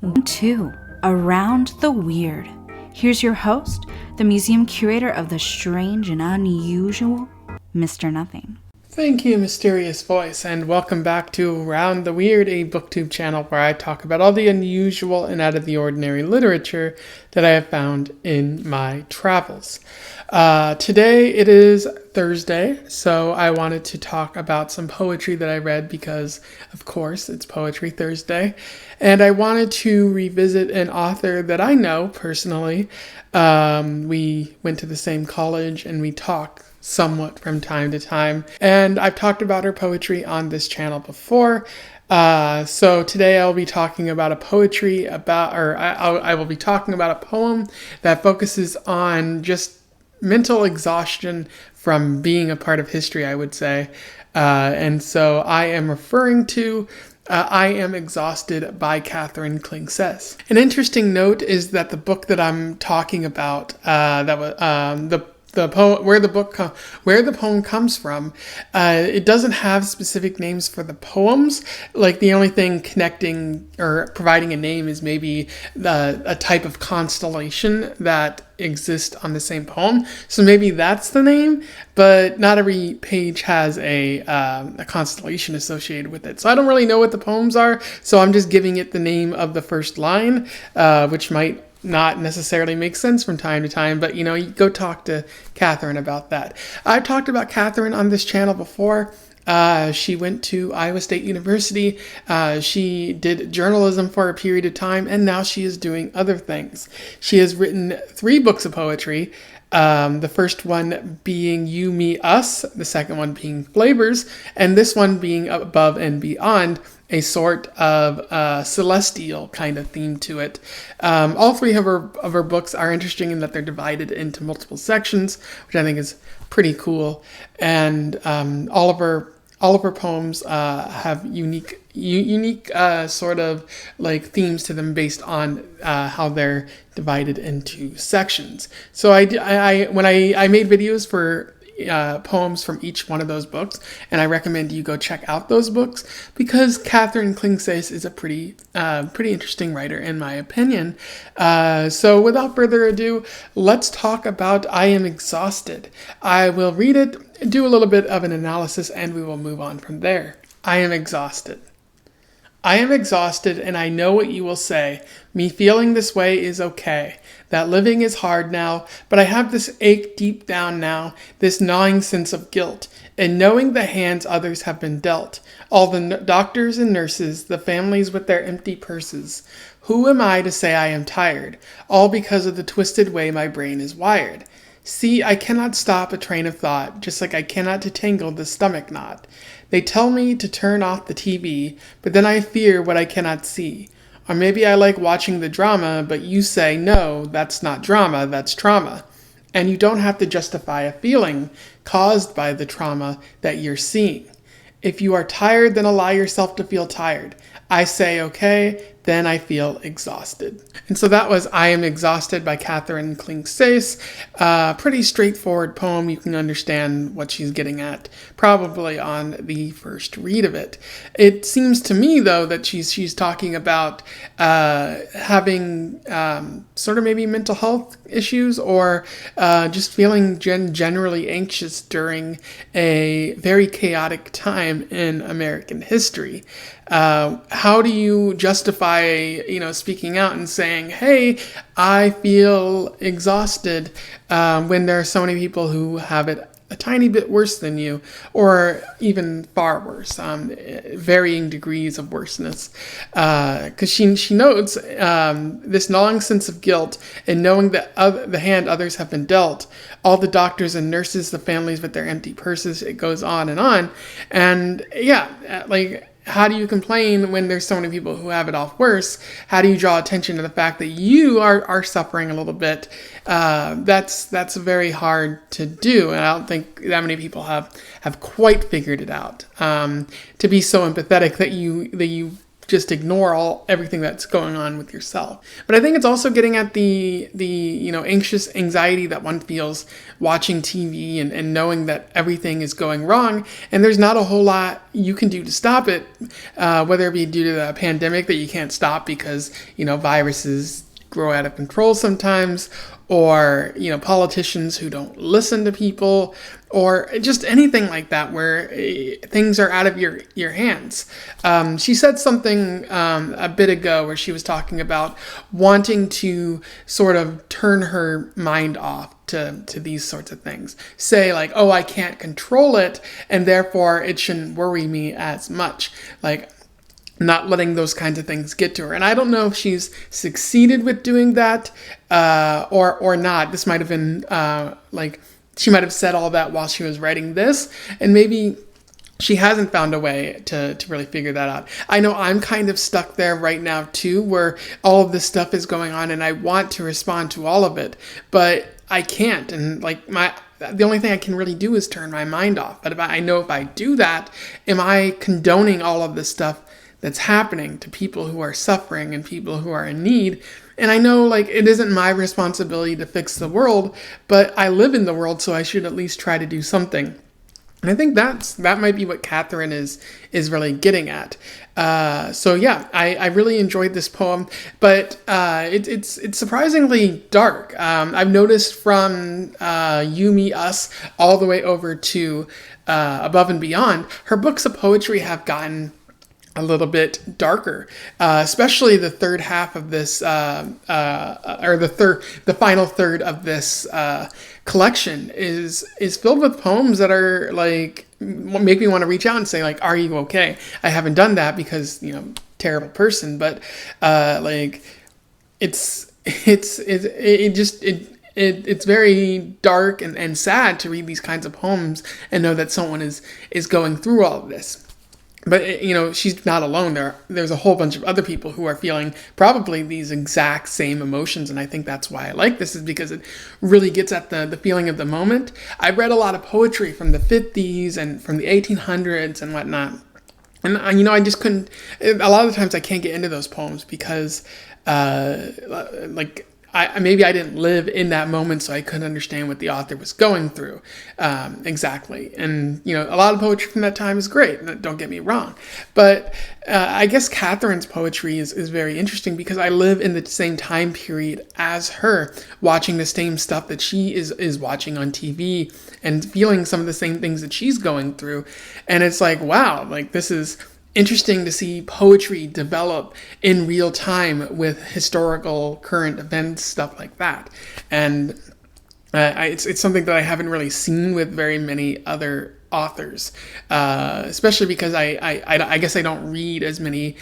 to Around the Weird. Here's your host, the museum curator of the strange and unusual, Mr. Nothing. Thank you, mysterious voice, and welcome back to Around the Weird, a booktube channel where I talk about all the unusual and out of the ordinary literature that I have found in my travels. Today it is Thursday, so I wanted to talk about some poetry that I read because, of course, it's Poetry Thursday, and I wanted to revisit an author that I know personally. We went to the same college and we talk somewhat from time to time, and I've talked about her poetry on this channel before. So today I'll be talking about I will be talking about a poem that focuses on just mental exhaustion from being a part of history, I would say. And so I am referring to I Am Exhausted by Katherine Klingseis. An interesting note is that the book that I'm talking about, the poem, where the poem comes from, it doesn't have specific names for the poems. Like, the only thing connecting or providing a name is maybe a type of constellation that exists on the same poem. So maybe that's the name, but not every page has a constellation associated with it. So I don't really know what the poems are, so I'm just giving it the name of the first line, which might not necessarily make sense from time to time, but you go talk to Katherine about that. I've talked about Katherine on this channel before. She went to Iowa State University. She did journalism for a period of time, and now she is doing other things. She has written 3 books of poetry. The first one being You, Me, Us, the second one being Flavors, and this one being Above and Beyond, a sort of celestial kind of theme to it. All 3 of her books are interesting in that they're divided into multiple sections, which I think is pretty cool. And all of her poems have unique sort of like themes to them based on how they're divided into sections. So when I made videos for poems from each one of those books, and I recommend you go check out those books because Katherine Klingseis is a pretty interesting writer in my opinion. So without further ado, let's talk about I Am Exhausted. I will read it, do a little bit of an analysis, and we will move on from there. I am exhausted. I am exhausted, and I know what you will say. Me feeling this way is okay. That living is hard now, but I have this ache deep down now, this gnawing sense of guilt, and knowing the hands others have been dealt. All the doctors and nurses, the families with their empty purses. Who am I to say I am tired? All because of the twisted way my brain is wired. See, I cannot stop a train of thought, just like I cannot detangle the stomach knot. They tell me to turn off the TV, but then I fear what I cannot see. Or maybe I like watching the drama, but you say, no, that's not drama, that's trauma. And you don't have to justify a feeling caused by the trauma that you're seeing. If you are tired, then allow yourself to feel tired. I say, okay, then I feel exhausted. And so that was I Am Exhausted by Katherine Klingseis. Pretty straightforward poem. You can understand what she's getting at probably on the first read of it. It seems to me, though, that she's talking about having sort of maybe mental health issues or just feeling generally anxious during a very chaotic time in American history. How do you justify, speaking out and saying, hey, I feel exhausted, when there are so many people who have it a tiny bit worse than you, or even far worse, varying degrees of worseness. Because she notes this gnawing sense of guilt and knowing that the hand others have been dealt, all the doctors and nurses, the families with their empty purses, it goes on. And yeah, like, how do you complain when there's so many people who have it off worse? How do you draw attention to the fact that you are suffering a little bit? That's very hard to do, and I don't think that many people have quite figured it out. To be so empathetic that you just ignore everything that's going on with yourself. But I think it's also getting at the anxious anxiety that one feels watching TV and knowing that everything is going wrong and there's not a whole lot you can do to stop it, whether it be due to the pandemic that you can't stop because viruses grow out of control sometimes, or politicians who don't listen to people, or just anything like that where things are out of your hands. She said something a bit ago where she was talking about wanting to sort of turn her mind off to these sorts of things. Say like, oh, I can't control it, and therefore it shouldn't worry me as much. Like, not letting those kinds of things get to her. And I don't know if she's succeeded with doing that or not. This might have been she might have said all that while she was writing this, and maybe she hasn't found a way to really figure that out. I know I'm kind of stuck there right now too, where all of this stuff is going on and I want to respond to all of it, but I can't. And the only thing I can really do is turn my mind off. But I know if I do that, am I condoning all of this stuff that's happening to people who are suffering and people who are in need? And I know it isn't my responsibility to fix the world, but I live in the world, so I should at least try to do something. And I think that might be what Katherine is really getting at. So yeah, I really enjoyed this poem, but it's surprisingly dark. I've noticed from You, Me, Us all the way over to Above and Beyond, her books of poetry have gotten a little bit darker, especially the third half of this, or the final third of this collection is filled with poems that are make me want to reach out and say are you okay? I haven't done that because terrible person, but it's very dark and sad to read these kinds of poems and know that someone is going through all of this. But, she's not alone. There's a whole bunch of other people who are feeling probably these exact same emotions. And I think that's why I like this, is because it really gets at the feeling of the moment. I've read a lot of poetry from the 50s and from the 1800s and whatnot. And, I just couldn't, a lot of the times I can't get into those poems because, maybe I didn't live in that moment, so I couldn't understand what the author was going through exactly. And, a lot of poetry from that time is great, don't get me wrong. But I guess Katherine's poetry is very interesting because I live in the same time period as her, watching the same stuff that she is watching on TV and feeling some of the same things that she's going through. And it's wow, this is interesting to see poetry develop in real time with historical current events, stuff like that. And it's something that I haven't really seen with very many other authors, especially because I guess I don't read as many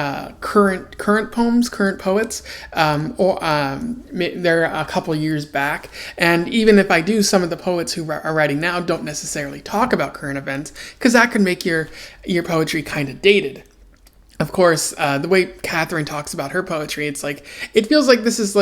current poems, current poets, they're a couple years back. And even if I do, some of the poets who are writing now don't necessarily talk about current events, because that could make your poetry kind of dated. Of course, the way Katherine talks about her poetry, it's it feels like this is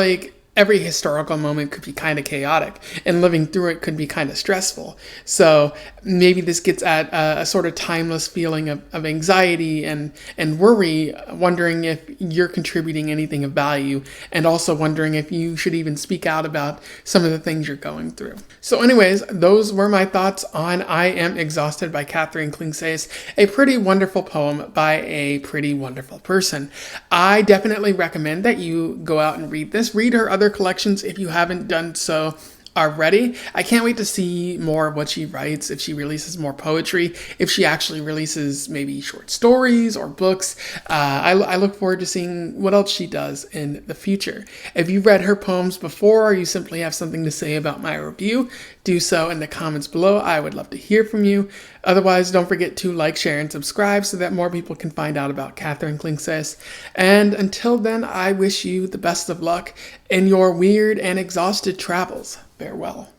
every historical moment could be kind of chaotic, and living through it could be kind of stressful. So maybe this gets at a sort of timeless feeling of anxiety and worry, wondering if you're contributing anything of value, and also wondering if you should even speak out about some of the things you're going through. So anyways, those were my thoughts on I Am Exhausted by Katherine Klingseis, a pretty wonderful poem by a pretty wonderful person. I definitely recommend that you go out and read this. Read her other collections if you haven't done so already. I can't wait to see more of what she writes, if she releases more poetry, if she actually releases maybe short stories or books. I look forward to seeing what else she does in the future. If you've read her poems before, or you simply have something to say about my review, do so in the comments below. I would love to hear from you. Otherwise, don't forget to like, share, and subscribe so that more people can find out about Katherine Klingseis. And until then, I wish you the best of luck in your weird and exhausted travels. Farewell.